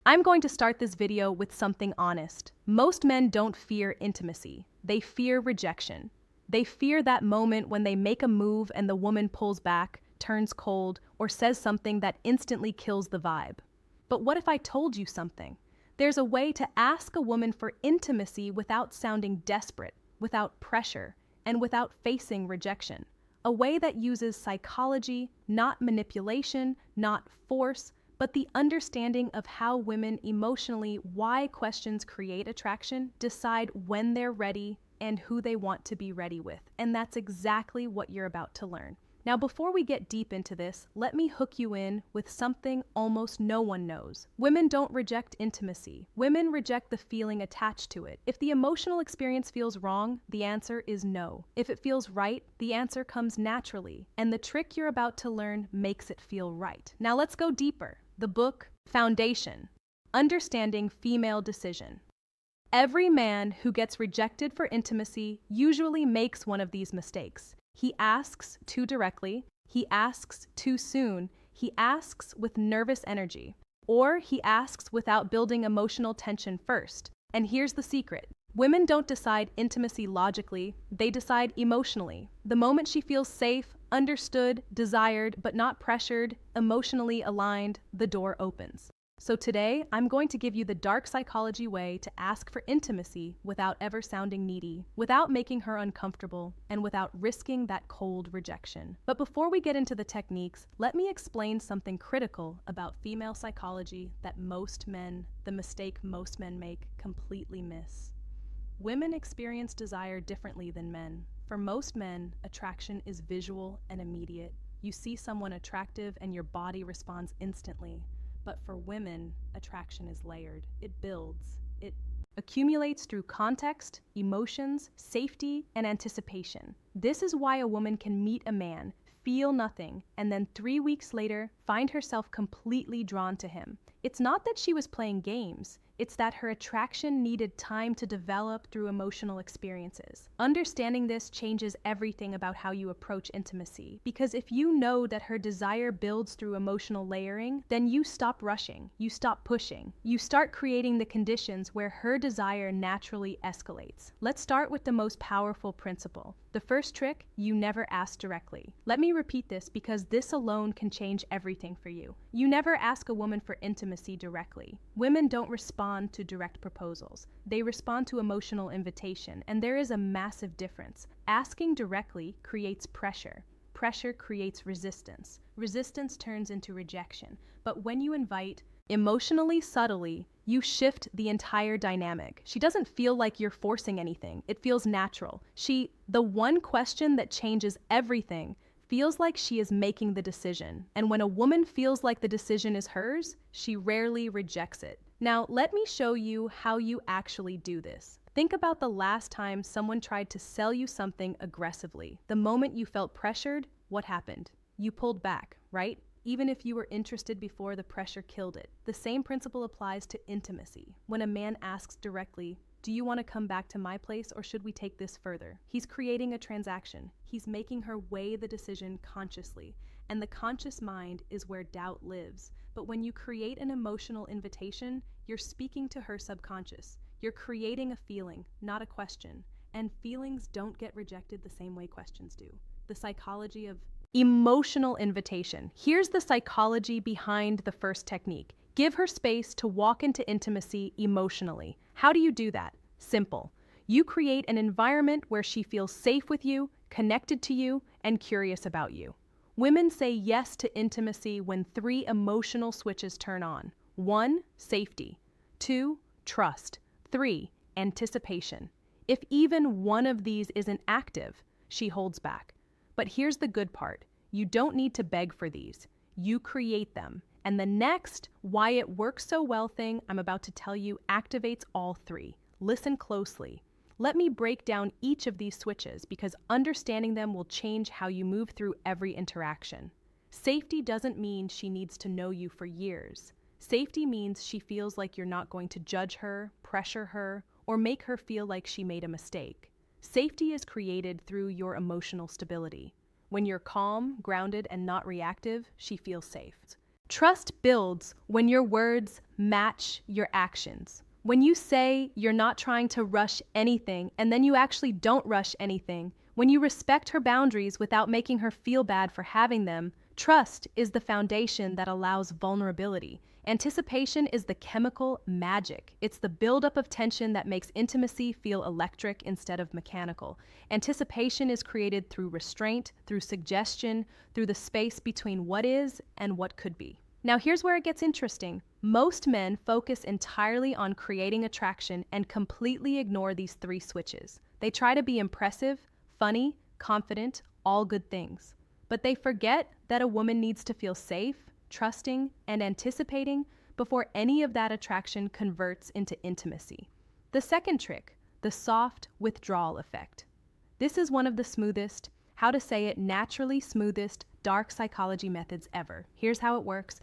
I'm going to start this video with something honest. Most men don't fear intimacy. They fear rejection. They fear that moment when they make a move and the woman pulls back, turns cold, or says something that instantly kills the vibe. But what if I told you something? There's a way to ask a woman for intimacy without sounding desperate, without pressure, and without facing rejection. A way that uses psychology, not manipulation, not force, but the understanding of how women emotionally, why questions create attraction, decide when they're ready, and who they want to be ready with. And that's exactly what you're about to learn. Now, before we get deep into this, let me hook you in with something almost no one knows. Women don't reject intimacy. Women reject the feeling attached to it. If the emotional experience feels wrong, the answer is no. If it feels right, the answer comes naturally. And the trick you're about to learn makes it feel right. Now let's go deeper. The book, Foundation, Understanding Female Decision. Every man who gets rejected for intimacy usually makes one of these mistakes. He asks too directly, he asks too soon, he asks with nervous energy, or he asks without building emotional tension first. And here's the secret. Women don't decide intimacy logically, they decide emotionally. The moment she feels safe, understood, desired, but not pressured, emotionally aligned, the door opens. So today, I'm going to give you the dark psychology way to ask for intimacy without ever sounding needy, without making her uncomfortable, and without risking that cold rejection. But before we get into the techniques, let me explain something critical about female psychology that the mistake most men make, completely miss. Women experience desire differently than men. For most men, attraction is visual and immediate. You see someone attractive and your body responds instantly. But for women, attraction is layered. It builds. It accumulates through context, emotions, safety, and anticipation. This is why a woman can meet a man, feel nothing, and then 3 weeks later find herself completely drawn to him. It's not that she was playing games. It's that her attraction needed time to develop through emotional experiences. Understanding this changes everything about how you approach intimacy. Because if you know that her desire builds through emotional layering, then you stop rushing, you stop pushing. You start creating the conditions where her desire naturally escalates. Let's start with the most powerful principle. The first trick, you never ask directly. Let me repeat this because this alone can change everything for you. You never ask a woman for intimacy directly. Women don't respond to direct proposals. They respond to emotional invitation, and there is a massive difference. Asking directly creates pressure. Pressure creates resistance. Resistance turns into rejection. But when you invite emotionally subtly, you shift the entire dynamic. She doesn't feel like you're forcing anything. It feels natural. The one question that changes everything, feels like she is making the decision. And when a woman feels like the decision is hers, she rarely rejects it. Now, let me show you how you actually do this. Think about the last time someone tried to sell you something aggressively. The moment you felt pressured, what happened? You pulled back, right? Even if you were interested before, the pressure killed it. The same principle applies to intimacy. When a man asks directly, "Do you want to come back to my place or should we take this further?" He's creating a transaction. He's making her weigh the decision consciously. And the conscious mind is where doubt lives. But when you create an emotional invitation, you're speaking to her subconscious. You're creating a feeling, not a question. And feelings don't get rejected the same way questions do. The psychology of emotional invitation. Here's the psychology behind the first technique. Give her space to walk into intimacy emotionally. How do you do that? Simple. You create an environment where she feels safe with you, connected to you, and curious about you. Women say yes to intimacy when 3 emotional switches turn on. 1, safety. 2, trust. 3, anticipation. If even one of these isn't active, she holds back. But here's the good part. You don't need to beg for these. You create them. And the next why it works so well thing I'm about to tell you activates all 3. Listen closely. Let me break down each of these switches because understanding them will change how you move through every interaction. Safety doesn't mean she needs to know you for years. Safety means she feels like you're not going to judge her, pressure her, or make her feel like she made a mistake. Safety is created through your emotional stability. When you're calm, grounded, and not reactive, she feels safe. Trust builds when your words match your actions. When you say you're not trying to rush anything and then you actually don't rush anything, when you respect her boundaries without making her feel bad for having them, trust is the foundation that allows vulnerability. Anticipation is the chemical magic. It's the buildup of tension that makes intimacy feel electric instead of mechanical. Anticipation is created through restraint, through suggestion, through the space between what is and what could be. Now here's where it gets interesting. Most men focus entirely on creating attraction and completely ignore these three switches. They try to be impressive, funny, confident, all good things. But they forget that a woman needs to feel safe, trusting, and anticipating before any of that attraction converts into intimacy. The second trick, the soft withdrawal effect. This is one of the smoothest, how to say it, naturally smoothest dark psychology methods ever. Here's how it works.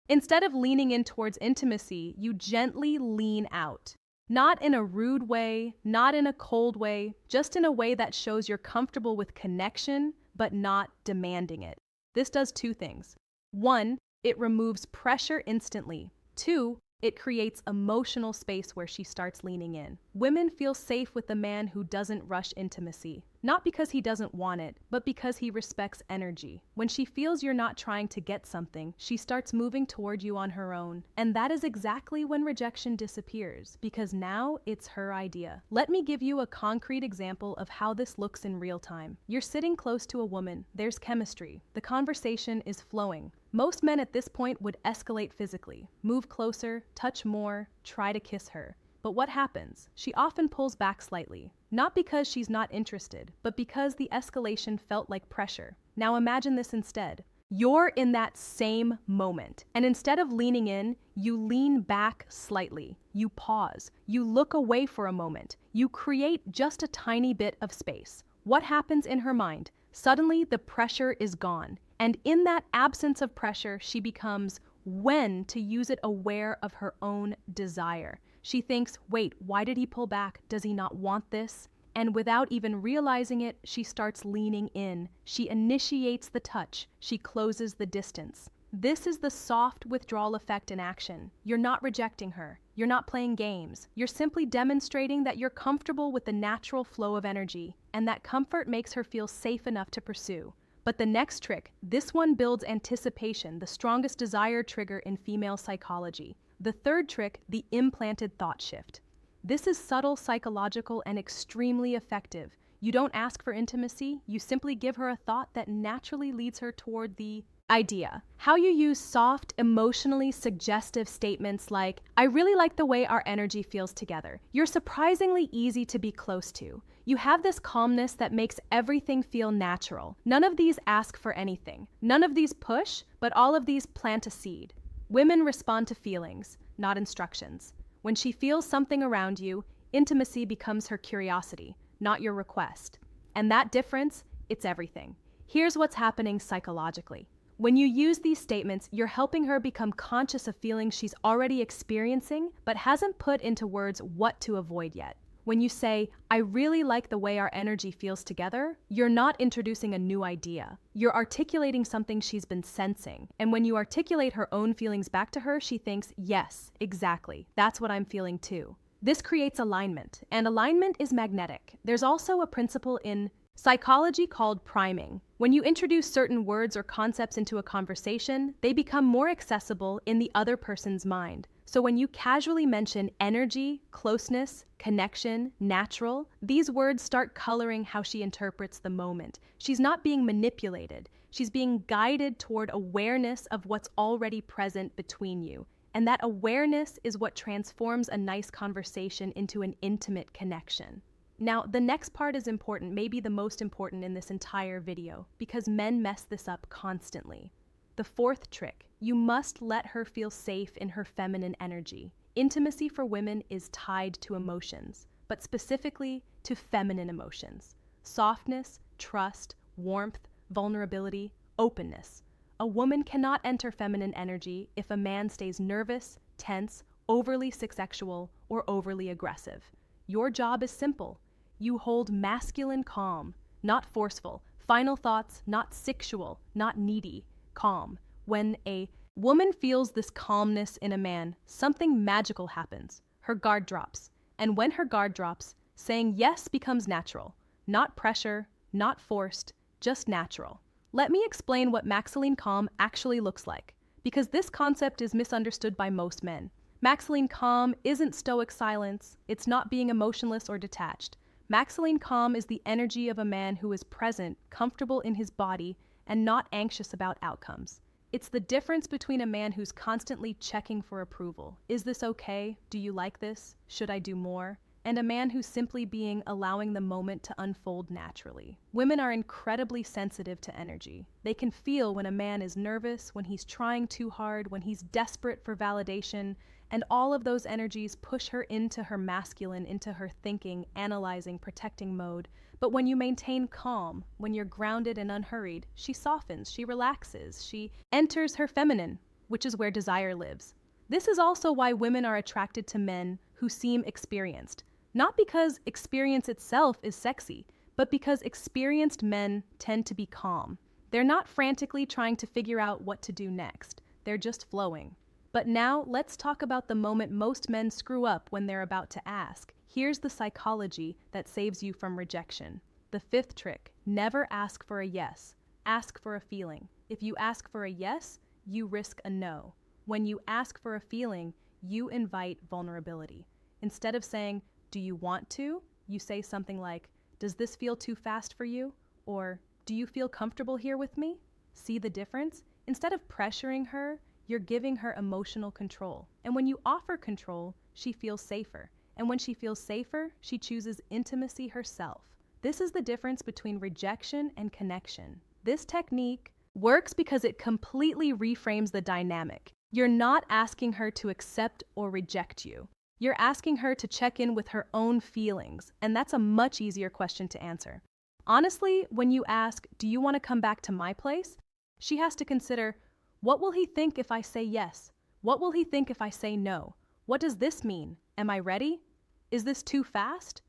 Instead of leaning in towards intimacy, you gently lean out. Not in a rude way, not in a cold way, just in a way that shows you're comfortable with connection, but not demanding it. This does two things. One, it removes pressure instantly. Two, it creates emotional space where she starts leaning in. Women feel safe with a man who doesn't rush intimacy, not because he doesn't want it, but because he respects energy. When she feels you're not trying to get something, she starts moving toward you on her own. And that is exactly when rejection disappears, because now it's her idea. Let me give you a concrete example of how this looks in real time. You're sitting close to a woman, there's chemistry, the conversation is flowing. Most men at this point would escalate physically, move closer, touch more, try to kiss her. But what happens? She often pulls back slightly, not because she's not interested, but because the escalation felt like pressure. Now imagine this instead. You're in that same moment, and instead of leaning in, you lean back slightly. You pause. You look away for a moment. You create just a tiny bit of space. What happens in her mind? Suddenly, the pressure is gone. And in that absence of pressure, she becomes when to use it aware of her own desire. She thinks, wait, why did he pull back? Does he not want this? And without even realizing it, she starts leaning in. She initiates the touch. She closes the distance. This is the soft withdrawal effect in action. You're not rejecting her. You're not playing games. You're simply demonstrating that you're comfortable with the natural flow of energy, and that comfort makes her feel safe enough to pursue. But the next trick, this one builds anticipation, the strongest desire trigger in female psychology. The third trick, the implanted thought shift. This is subtle, psychological, and extremely effective. You don't ask for intimacy, you simply give her a thought that naturally leads her toward the idea. How you use soft, emotionally suggestive statements like, I really like the way our energy feels together. You're surprisingly easy to be close to. You have this calmness that makes everything feel natural. None of these ask for anything. None of these push, but all of these plant a seed. Women respond to feelings, not instructions. When she feels something around you, intimacy becomes her curiosity, not your request. And that difference, it's everything. Here's what's happening psychologically. When you use these statements, you're helping her become conscious of feelings she's already experiencing, but hasn't put into words what to avoid yet. When you say, I really like the way our energy feels together, you're not introducing a new idea. You're articulating something she's been sensing. And when you articulate her own feelings back to her, she thinks, yes, exactly. That's what I'm feeling too. This creates alignment, and alignment is magnetic. There's also a principle in psychology called priming. When you introduce certain words or concepts into a conversation, they become more accessible in the other person's mind. So when you casually mention energy, closeness, connection, natural, these words start coloring how she interprets the moment. She's not being manipulated. She's being guided toward awareness of what's already present between you. And that awareness is what transforms a nice conversation into an intimate connection. Now, the next part is important, maybe the most important in this entire video, because men mess this up constantly. The fourth trick, you must let her feel safe in her feminine energy. Intimacy for women is tied to emotions, but specifically to feminine emotions. Softness, trust, warmth, vulnerability, openness. A woman cannot enter feminine energy if a man stays nervous, tense, overly sexual, or overly aggressive. Your job is simple. You hold masculine calm, not forceful. Final thoughts, not sexual, not needy. Calm. When a Woman feels this calmness in a man. Something magical happens. Her guard drops. And when her guard drops, saying yes becomes natural. Not pressure, not forced, just natural. Let me explain what maxilline calm actually looks like, because this concept is misunderstood by most men. Maxilline calm isn't stoic silence. It's not being emotionless or detached. Maxilline calm is the energy of a man who is present, comfortable in his body, and not anxious about outcomes. It's the difference between a man who's constantly checking for approval. Is this okay? Do you like this? Should I do more? And a man who's simply allowing the moment to unfold naturally. Women are incredibly sensitive to energy. They can feel when a man is nervous, when he's trying too hard, when he's desperate for validation, and all of those energies push her into her masculine, into her thinking, analyzing, protecting mode. But when you maintain calm, when you're grounded and unhurried, she softens, she relaxes, she enters her feminine, which is where desire lives. This is also why women are attracted to men who seem experienced. Not because experience itself is sexy, but because experienced men tend to be calm. They're not frantically trying to figure out what to do next. They're just flowing. But now let's talk about the moment most men screw up when they're about to ask. Here's the psychology that saves you from rejection. The fifth trick: never ask for a yes. Ask for a feeling. If you ask for a yes, you risk a no. When you ask for a feeling, you invite vulnerability. Instead of saying, "Do you want to?" you say something like, "Does this feel too fast for you?" Or, "Do you feel comfortable here with me?" See the difference? Instead of pressuring her, you're giving her emotional control. And when you offer control, she feels safer. And when she feels safer, she chooses intimacy herself. This is the difference between rejection and connection. This technique works because it completely reframes the dynamic. You're not asking her to accept or reject you. You're asking her to check in with her own feelings, and that's a much easier question to answer. Honestly, when you ask, "Do you want to come back to my place?" she has to consider, what will he think if I say yes? What will he think if I say no? What does this mean? Am I ready? Is this too fast?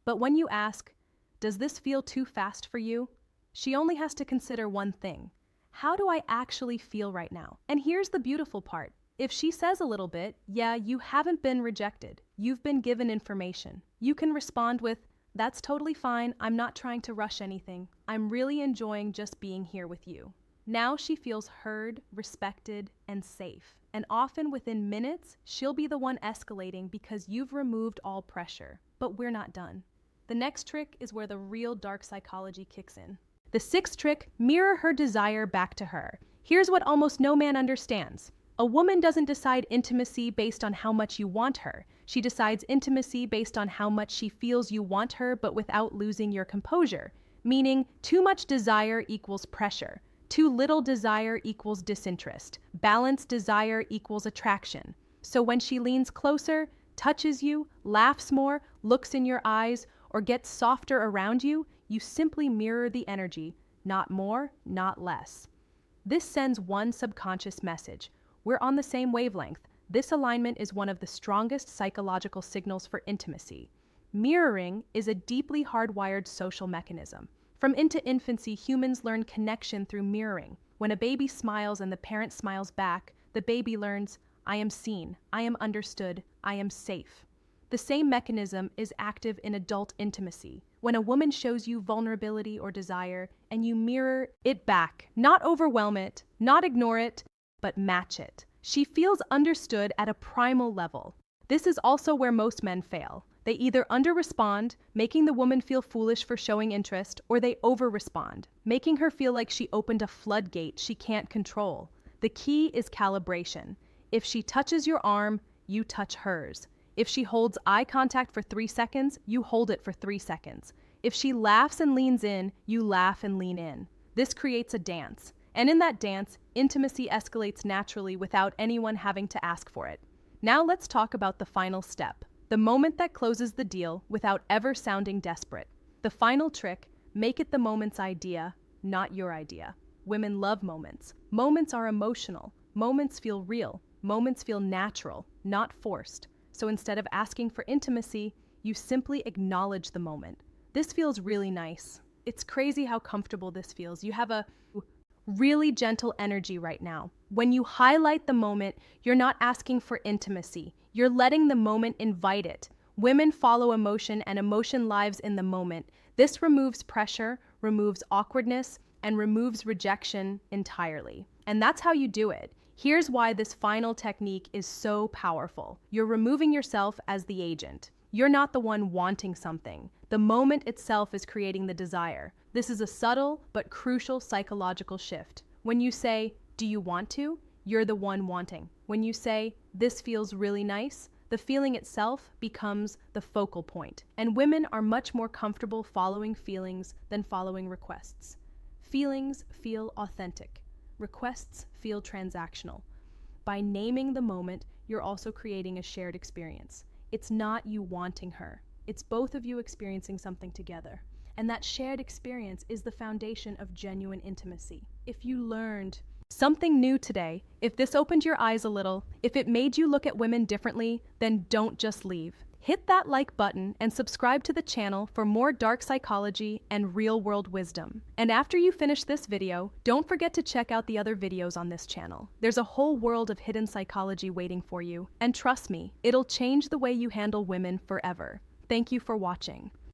But when you ask, "Does this feel too fast for you?" she only has to consider one thing. How do I actually feel right now? And here's the beautiful part. If she says a little bit, yeah, you haven't been rejected. You've been given information. You can respond with, "That's totally fine. I'm not trying to rush anything. I'm really enjoying just being here with you." Now she feels heard, respected, and safe. And often within minutes, she'll be the one escalating because you've removed all pressure. But we're not done. The next trick is where the real dark psychology kicks in. The sixth trick: mirror her desire back to her. Here's what almost no man understands. A woman doesn't decide intimacy based on how much you want her. She decides intimacy based on how much she feels you want her, but without losing your composure. Meaning, too much desire equals pressure. Too little desire equals disinterest. Balanced desire equals attraction. So when she leans closer, touches you, laughs more, looks in your eyes, or gets softer around you, you simply mirror the energy. Not more, not less. This sends one subconscious message. We're on the same wavelength. This alignment is one of the strongest psychological signals for intimacy. Mirroring is a deeply hardwired social mechanism. From into infancy, humans learn connection through mirroring. When a baby smiles and the parent smiles back, the baby learns, "I am seen, I am understood, I am safe." The same mechanism is active in adult intimacy. When a woman shows you vulnerability or desire, and you mirror it back, not overwhelm it, not ignore it, but match it, she feels understood at a primal level. This is also where most men fail. They either under-respond, making the woman feel foolish for showing interest, or they over-respond, making her feel like she opened a floodgate she can't control. The key is calibration. If she touches your arm, you touch hers. If she holds eye contact for 3 seconds, you hold it for 3 seconds. If she laughs and leans in, you laugh and lean in. This creates a dance. And in that dance, intimacy escalates naturally without anyone having to ask for it. Now let's talk about the final step. The moment that closes the deal without ever sounding desperate. The final trick: make it the moment's idea, not your idea. Women love moments. Moments are emotional. Moments feel real. Moments feel natural, not forced. So instead of asking for intimacy, you simply acknowledge the moment. This feels really nice. It's crazy how comfortable this feels. You have a really gentle energy right now. When you highlight the moment, you're not asking for intimacy. You're letting the moment invite it. Women follow emotion, and emotion lives in the moment. This removes pressure, removes awkwardness, and removes rejection entirely. And that's how you do it. Here's why this final technique is so powerful. You're removing yourself as the agent. You're not the one wanting something. The moment itself is creating the desire. This is a subtle but crucial psychological shift. When you say, "Do you want to?" you're the one wanting. When you say, "This feels really nice," the feeling itself becomes the focal point. And women are much more comfortable following feelings than following requests. Feelings feel authentic. Requests feel transactional. By naming the moment, you're also creating a shared experience. It's not you wanting her. It's both of you experiencing something together. And that shared experience is the foundation of genuine intimacy. If you learned something new today, if this opened your eyes a little, if it made you look at women differently, then don't just leave. Hit that like button and subscribe to the channel for more dark psychology and real-world wisdom. And after you finish this video, don't forget to check out the other videos on this channel. There's a whole world of hidden psychology waiting for you, and trust me, it'll change the way you handle women forever. Thank you for watching.